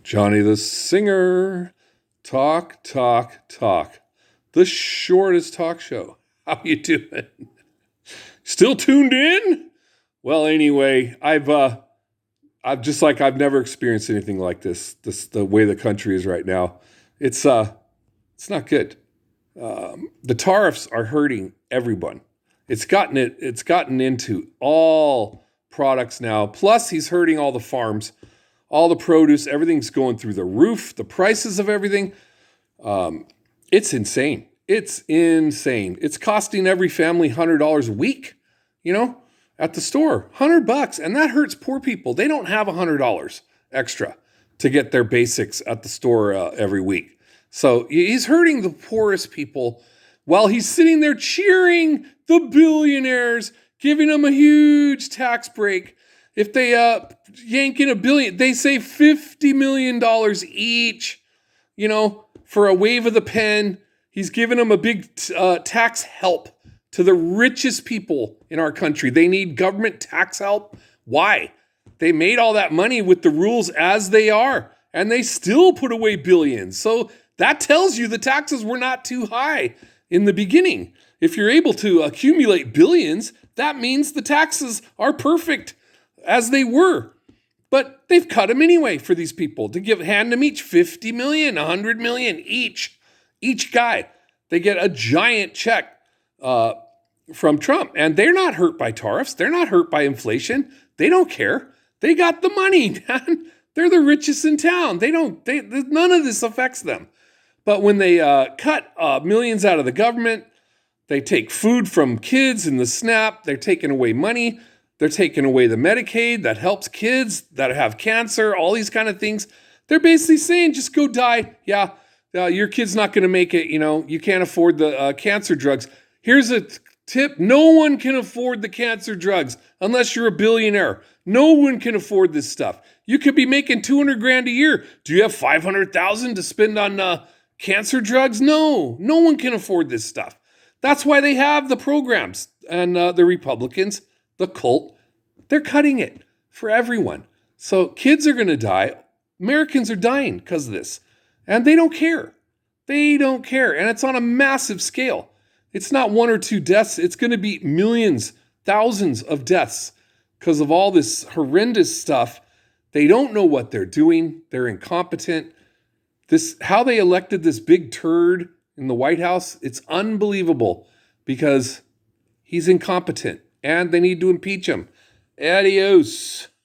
Johnny the Singer. Talk, talk, talk. The shortest talk show. How you doing? Still tuned in? Well, anyway, I've just like I've never experienced anything like this. The way the country is right now. It's not good. The tariffs are hurting everyone. It's gotten into all products now. Plus, he's hurting all the farms, all the produce. Everything's going through the roof. The prices of everything. It's insane. It's insane. It's costing every family $100 a week. At the store, $100, and that hurts poor people. They don't have $100 extra to get their basics at the store every week. So he's hurting the poorest people while he's sitting there cheering the billionaires, giving them a huge tax break. If they yank in $1 billion, they save $50 million each, for a wave of the pen. He's giving them a big tax help to the richest people in our country. They need government tax help. Why? They made all that money with the rules as they are, and they still put away billions. So that tells you the taxes were not too high in the beginning. If you're able to accumulate billions, that means the taxes are perfect as they were. But they've cut them anyway for these people to hand them each 50 million, 100 million each guy. They get a giant check from Trump, and they're not hurt by tariffs. They're not hurt by inflation. They don't care. They got the money, man. They're the richest in town. None of this affects them. But when they cut millions out of the government, they take food from kids in the SNAP. They're taking away money. They're taking away the Medicaid that helps kids that have cancer, all these kind of things. They're basically saying, just go die. Yeah, your kid's not going to make it. You can't afford the cancer drugs. Here's a tip. No one can afford the cancer drugs unless you're a billionaire. No one can afford this stuff. You could be making $200,000 a year. Do you have $500,000 to spend on cancer drugs? No one can afford this stuff. That's why they have the programs. And the Republicans, the cult, they're cutting it for everyone. So kids are going to die. Americans are dying because of this. And they don't care. They don't care. And it's on a massive scale. It's not one or two deaths. It's going to be millions, thousands of deaths because of all this horrendous stuff. They don't know what they're doing. They're incompetent. How they elected this big turd in the White House, it's unbelievable because he's incompetent and they need to impeach him. Adios.